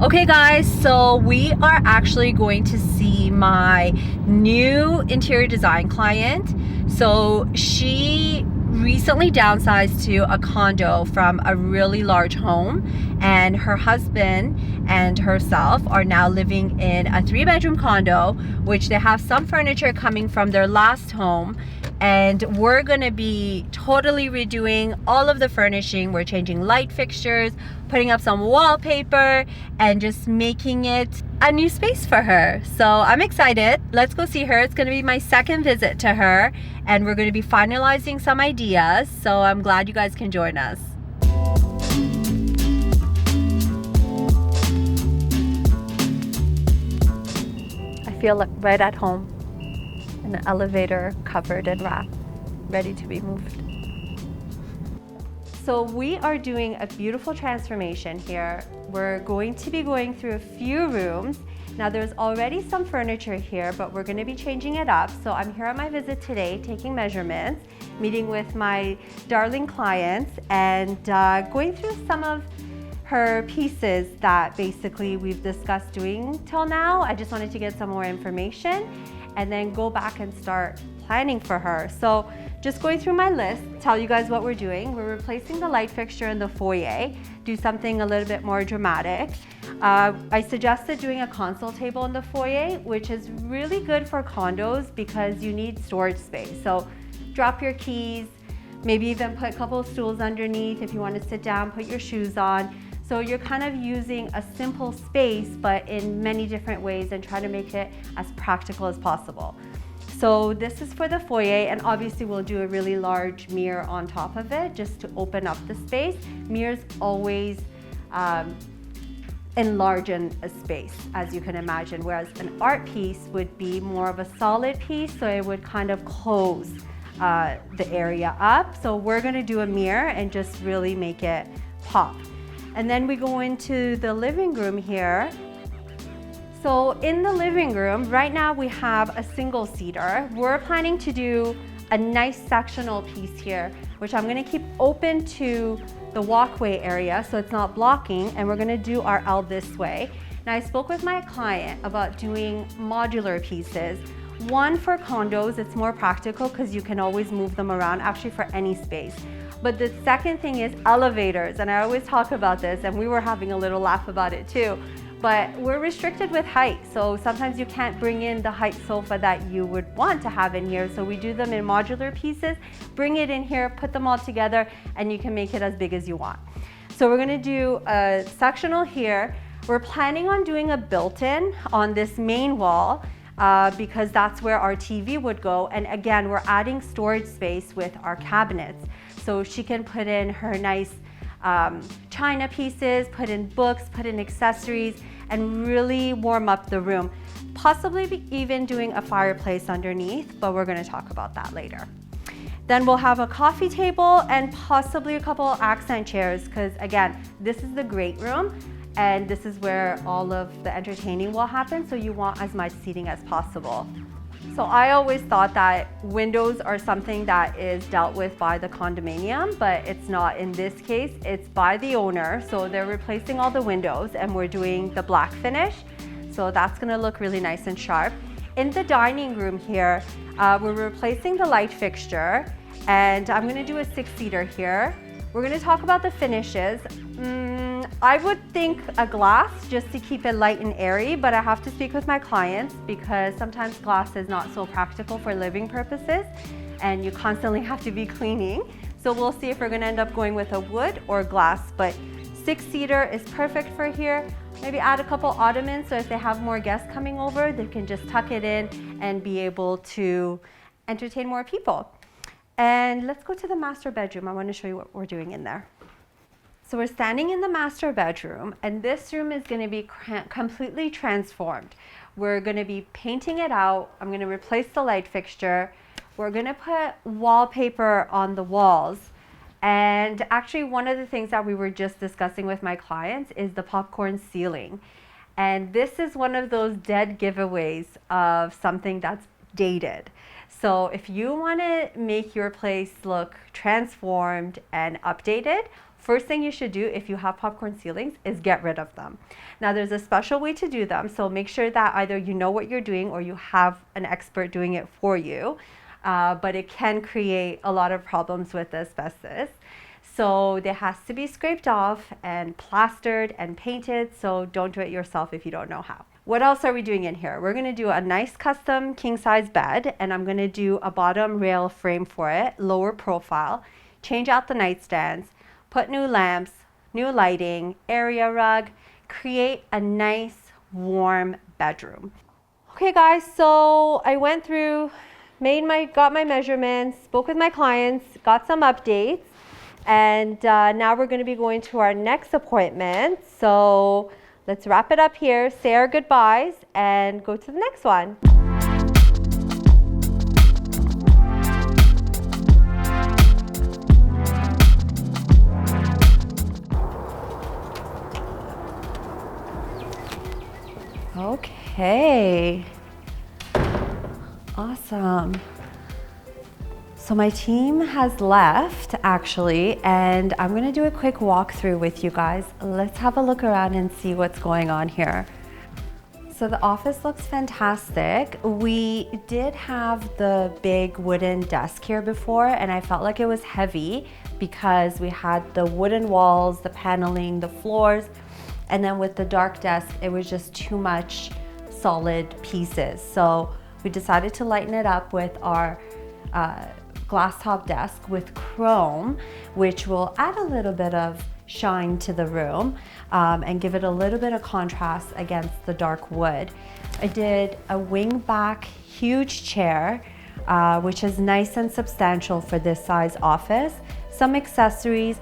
Okay guys, so we are actually going to see my new interior design client. So she recently downsized to a condo from a really large home, and her husband and herself are now living in a 3-bedroom condo, which they have some furniture coming from their last home, and we're gonna be totally redoing all of the furnishing. We're changing light fixtures, putting up some wallpaper, and just making it a new space for her. So I'm excited. Let's go see her. It's gonna be my second visit to her, and we're gonna be finalizing some ideas. So I'm glad you guys can join us. I feel like right at home in an elevator, covered and wrapped, ready to be moved. So we are doing a beautiful transformation here. We're going to be going through a few rooms. Now there's already some furniture here, but we're gonna be changing it up. So I'm here on my visit today, taking measurements, meeting with my darling clients, and going through some of her pieces that basically we've discussed doing till now. I just wanted to get some more information and then go back and start planning for her. So just going through my list, tell you guys what we're doing. We're replacing the light fixture in the foyer, do something a little bit more dramatic. I suggested doing a console table in the foyer, which is really good for condos because you need storage space. So drop your keys, maybe even put a couple of stools underneath if you want to sit down, put your shoes on. So you're kind of using a simple space, but in many different ways, and try to make it as practical as possible. So this is for the foyer, and obviously we'll do a really large mirror on top of it just to open up the space. Mirrors always enlarge a space, as you can imagine, whereas an art piece would be more of a solid piece, so it would kind of close the area up. So we're gonna do a mirror and just really make it pop. And then we go into the living room here. So in the living room, right now we have a single seater. We're planning to do a nice sectional piece here, which I'm gonna keep open to the walkway area so it's not blocking, and we're gonna do our L this way. Now I spoke with my client about doing modular pieces. One for condos, it's more practical because you can always move them around, actually for any space. But the second thing is elevators, and I always talk about this, and we were having a little laugh about it too. But we're restricted with height, so sometimes you can't bring in the height sofa that you would want to have in here, so we do them in modular pieces, bring it in here, put them all together, and you can make it as big as you want. So we're gonna do a sectional here. We're planning on doing a built-in on this main wall because that's where our TV would go, and again, we're adding storage space with our cabinets. So she can put in her nice china pieces, put in books, put in accessories, and really warm up the room. Possibly even doing a fireplace underneath, but we're gonna talk about that later. Then we'll have a coffee table and possibly a couple accent chairs, because again, this is the great room, and this is where all of the entertaining will happen, so you want as much seating as possible. So I always thought that windows are something that is dealt with by the condominium, but it's not in this case. It's by the owner. So they're replacing all the windows, and we're doing the black finish. So that's gonna look really nice and sharp. In the dining room here, we're replacing the light fixture, and I'm gonna do a 6-seater here. We're gonna talk about the finishes. I would think a glass just to keep it light and airy, but I have to speak with my clients because sometimes glass is not so practical for living purposes and you constantly have to be cleaning. So we'll see if we're gonna end up going with a wood or glass, but 6-seater is perfect for here. Maybe add a couple ottomans so if they have more guests coming over, they can just tuck it in and be able to entertain more people. And let's go to the master bedroom. I want to show you what we're doing in there. So we're standing in the master bedroom, and this room is going to be completely transformed. We're going to be painting it out. I'm going to replace the light fixture. We're going to put wallpaper on the walls. And actually, one of the things that we were just discussing with my clients is the popcorn ceiling. And this is one of those dead giveaways of something that's dated. So if you want to make your place look transformed and updated, first thing you should do if you have popcorn ceilings is get rid of them. Now there's a special way to do them, so make sure that either you know what you're doing or you have an expert doing it for you, but it can create a lot of problems with asbestos. So they has to be scraped off and plastered and painted, so don't do it yourself if you don't know how. What else are we doing in here? We're gonna do a nice custom king size bed, and I'm gonna do a bottom rail frame for it, lower profile, change out the nightstands, put new lamps, new lighting, area rug, create a nice warm bedroom. Okay guys, so I went through, got my measurements, spoke with my clients, got some updates, and now we're gonna be going to our next appointment. So let's wrap it up here, say our goodbyes, and go to the next one. Okay, awesome. So my team has left actually, and I'm gonna do a quick walkthrough with you guys. Let's have a look around and see what's going on here. So the office looks fantastic. We did have the big wooden desk here before, and I felt like it was heavy because we had the wooden walls, the paneling, the floors, and then with the dark desk, it was just too much solid pieces. So we decided to lighten it up with our glass top desk with chrome, which will add a little bit of shine to the room and give it a little bit of contrast against the dark wood. I did a wing back huge chair, which is nice and substantial for this size office. Some accessories.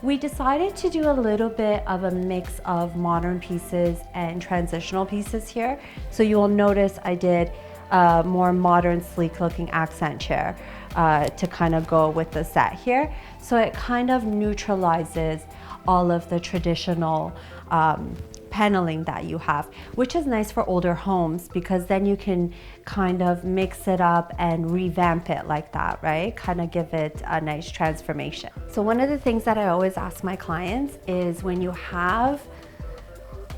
We decided to do a little bit of a mix of modern pieces and transitional pieces here. So you will notice I did a more modern, sleek looking accent chair to kind of go with the set here. So it kind of neutralizes all of the traditional paneling that you have, which is nice for older homes because then you can kind of mix it up and revamp it like that, right? Kind of give it a nice transformation. So one of the things that I always ask my clients is when you have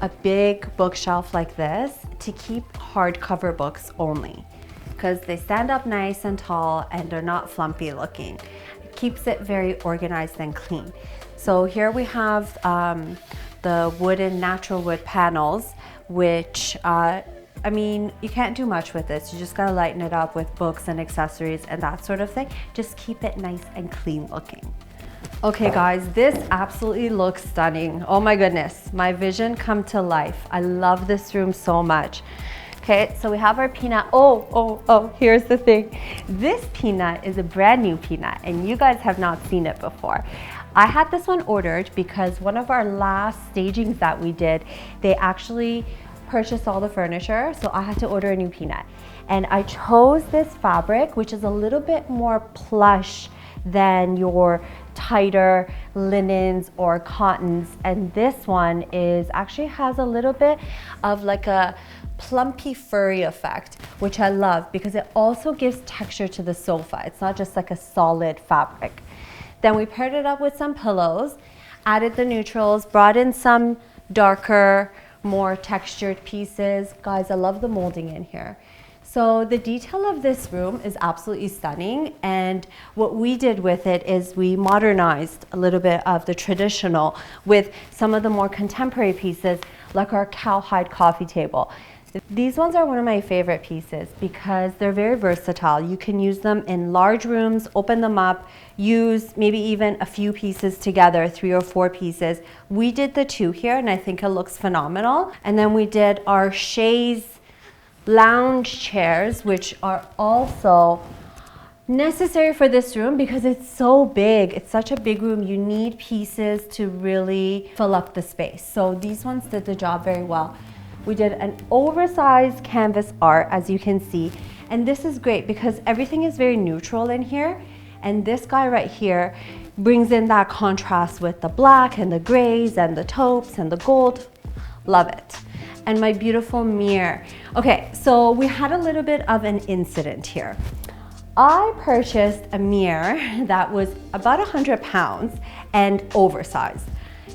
a big bookshelf like this, to keep hardcover books only because they stand up nice and tall and they're not flumpy looking. It keeps it very organized and clean. So here we have the wooden natural wood panels, which I mean, you can't do much with this. You just gotta lighten it up with books and accessories and that sort of thing. Just keep it nice and clean looking. Okay guys, this absolutely looks stunning. Oh my goodness, my vision come to life. I love this room so much. Okay, so we have our peanut. Oh, here's the thing. This peanut is a brand new peanut and you guys have not seen it before. I had this one ordered because one of our last stagings that we did, they actually purchased all the furniture, so I had to order a new peanut. And I chose this fabric, which is a little bit more plush than your tighter linens or cottons. And this one actually has a little bit of like a plumpy furry effect, which I love because it also gives texture to the sofa. It's not just like a solid fabric. Then we paired it up with some pillows, added the neutrals, brought in some darker, more textured pieces. Guys, I love the molding in here. So the detail of this room is absolutely stunning. And what we did with it is we modernized a little bit of the traditional with some of the more contemporary pieces, like our cowhide coffee table. These ones are one of my favorite pieces because they're very versatile. You can use them in large rooms, open them up, use maybe even a few pieces together, 3 or 4 pieces. We did the 2 here and I think it looks phenomenal. And then we did our chaise lounge chairs, which are also necessary for this room because it's so big. It's such a big room. You need pieces to really fill up the space. So these ones did the job very well. We did an oversized canvas art, as you can see, and this is great because everything is very neutral in here, and this guy right here brings in that contrast with the black and the grays and the taupes and the gold. Love it. And my beautiful mirror. Okay, so we had a little bit of an incident here. I purchased a mirror that was about 100 pounds and oversized.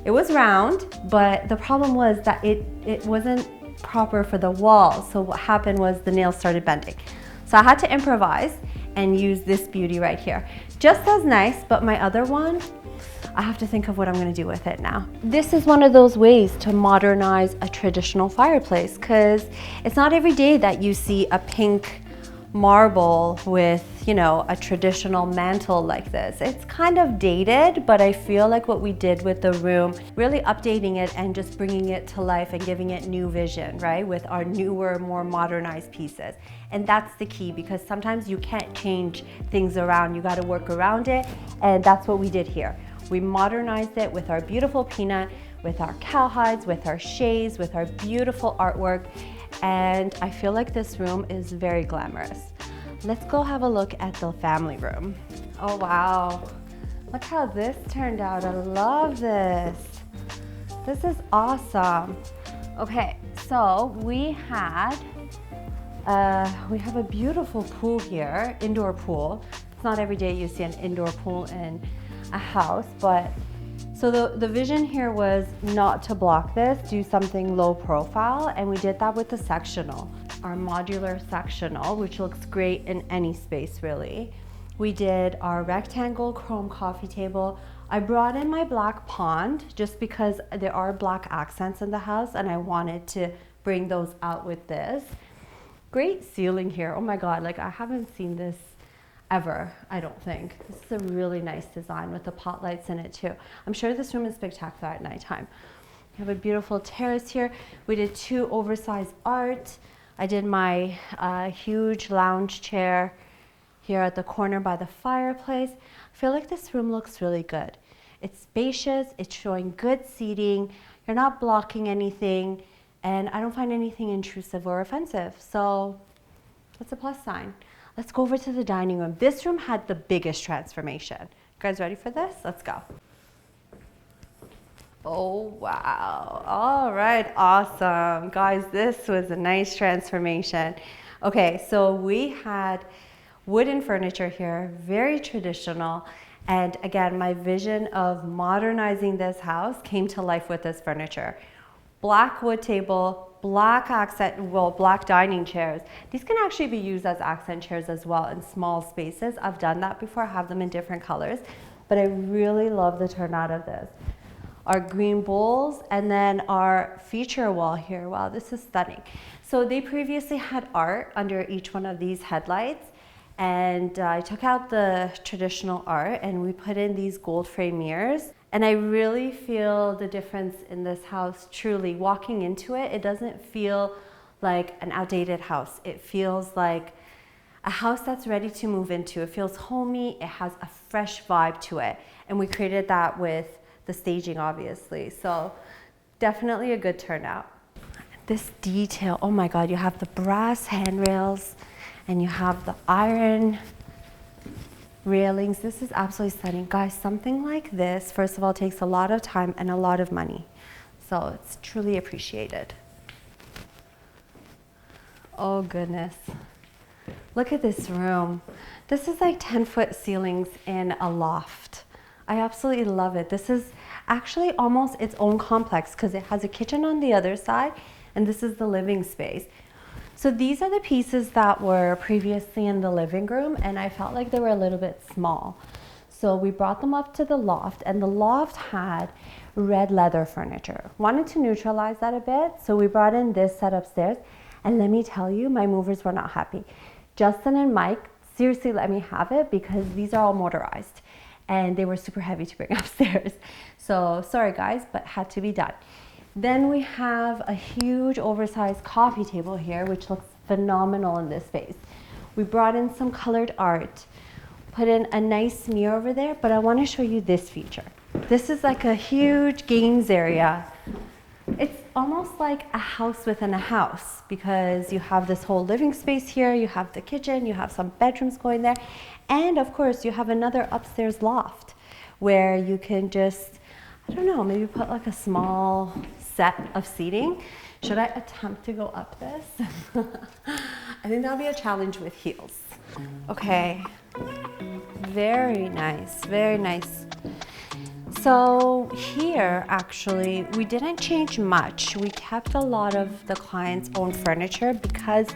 It was round, but the problem was that it wasn't proper for the wall. So what happened was the nails started bending. So I had to improvise and use this beauty right here. Just as nice, but my other one, I have to think of what I'm gonna do with it now. This is one of those ways to modernize a traditional fireplace, because it's not every day that you see a pink marble with, you know, a traditional mantle like this. It's kind of dated, but I feel like what we did with the room, really updating it and just bringing it to life and giving it new vision, right? With our newer, more modernized pieces. And that's the key, because sometimes you can't change things around. You got to work around it. And that's what we did here. We modernized it with our beautiful peanut, with our cowhides, with our shades, with our beautiful artwork. And I feel like this room is very glamorous. Let's go have a look at the family room. Oh wow, look how this turned out. I love this. This is awesome. Okay, so we have a beautiful pool here, indoor pool. It's not every day you see an indoor pool in a house, but so the vision here was not to block this, do something low profile, and we did that with the sectional. Our modular sectional, which looks great in any space really. We did our rectangle chrome coffee table. I brought in my black pond just because there are black accents in the house and I wanted to bring those out with this. Great ceiling here. Oh my God, like I haven't seen this ever, I don't think. This is a really nice design with the pot lights in it too. I'm sure this room is spectacular at nighttime. We have a beautiful terrace here. We did 2 oversized art. I did my huge lounge chair here at the corner by the fireplace. I feel like this room looks really good. It's spacious, it's showing good seating, you're not blocking anything, and I don't find anything intrusive or offensive. So that's a plus sign. Let's go over to the dining room. This room had the biggest transformation. You guys ready for this? Let's go. Oh, wow. All right, awesome. Guys, this was a nice transformation. Okay, so we had wooden furniture here, very traditional. And again, my vision of modernizing this house came to life with this furniture. Black wood table, black accent, well, black dining chairs. These can actually be used as accent chairs as well in small spaces. I've done that before, I have them in different colors, but I really love the turnout of this. Our green bowls, and then our feature wall here. Wow, this is stunning. So they previously had art under each one of these headlights, and I took out the traditional art and we put in these gold frame mirrors. And I really feel the difference in this house, truly. Walking into it, it doesn't feel like an outdated house. It feels like a house that's ready to move into. It feels homey, it has a fresh vibe to it. And we created that with the staging, obviously. So definitely a good turnout. This detail, oh my God, you have the brass handrails and you have the iron railings. This is absolutely stunning. Guys, something like this, first of all, takes a lot of time and a lot of money. So it's truly appreciated. Oh goodness. Look at this room. This is like 10-foot ceilings in a loft. I absolutely love it. This is actually almost its own complex because it has a kitchen on the other side and this is the living space. So these are the pieces that were previously in the living room and I felt like they were a little bit small. So we brought them up to the loft and the loft had red leather furniture. Wanted to neutralize that a bit, so we brought in this set upstairs and let me tell you, my movers were not happy. Justin and Mike seriously let me have it because these are all motorized and they were super heavy to bring upstairs. So sorry guys, but had to be done. Then we have a huge oversized coffee table here, which looks phenomenal in this space. We brought in some colored art, put in a nice mirror over there, but I want to show you this feature. This is like a huge games area. It's almost like a house within a house because you have this whole living space here, you have the kitchen, you have some bedrooms going there, and of course you have another upstairs loft where you can just, I don't know, maybe put like a small set of seating. Should I attempt to go up this? I think that'll be a challenge with heels. Okay, very nice, very nice. So here, actually, we didn't change much. We kept a lot of the client's own furniture because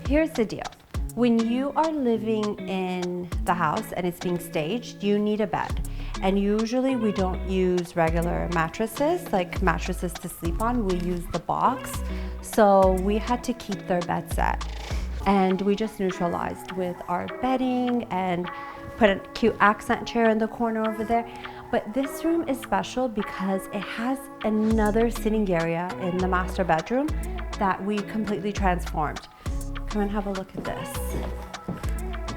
here's the deal. When you are living in the house and it's being staged, you need a bed. And usually we don't use regular mattresses, like mattresses to sleep on. We use the box. So we had to keep their bed set. And we just neutralized with our bedding and put a cute accent chair in the corner over there. But this room is special because it has another sitting area in the master bedroom that we completely transformed. Come and have a look at this.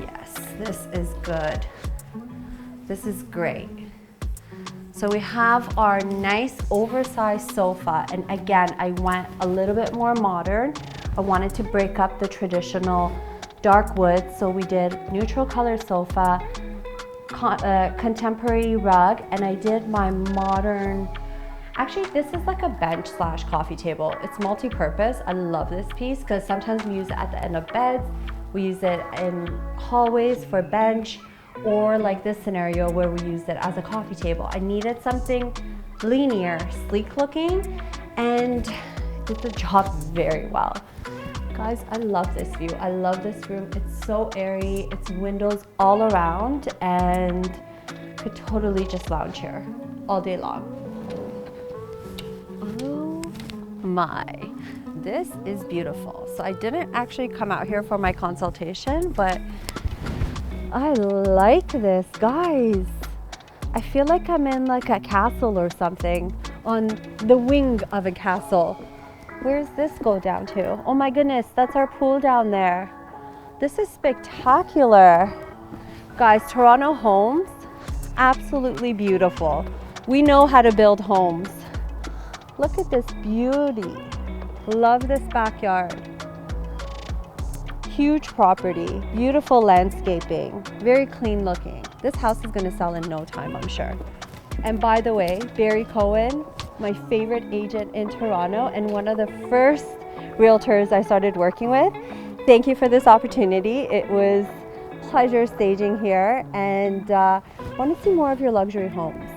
Yes, this is good. This is great. So we have our nice oversized sofa, and again, I went a little bit more modern. I wanted to break up the traditional dark wood, so we did neutral color sofa, contemporary rug, and I did my modern, actually this is like a bench slash coffee table. It's multi-purpose. I love this piece because sometimes we use it at the end of beds, we use it in hallways for bench, or like this scenario where we used it as a coffee table. I needed something linear, sleek looking, and did the job very well. Guys, I love this view. I love this room. It's so airy. It's windows all around and could totally just lounge here all day long. Oh my, this is beautiful. So I didn't actually come out here for my consultation, but I like this, guys. I feel like I'm in like a castle or something, on the wing of a castle. Where's this go down to? Oh my goodness, that's our pool down there. This is spectacular. Guys, Toronto homes, absolutely beautiful. We know how to build homes. Look at this beauty. Love this backyard. Huge property, beautiful landscaping, very clean looking. This house is gonna sell in no time, I'm sure. And by the way, Barry Cohen, my favorite agent in Toronto and one of the first realtors I started working with. Thank you for this opportunity. It was a pleasure staging here, and want to see more of your luxury homes.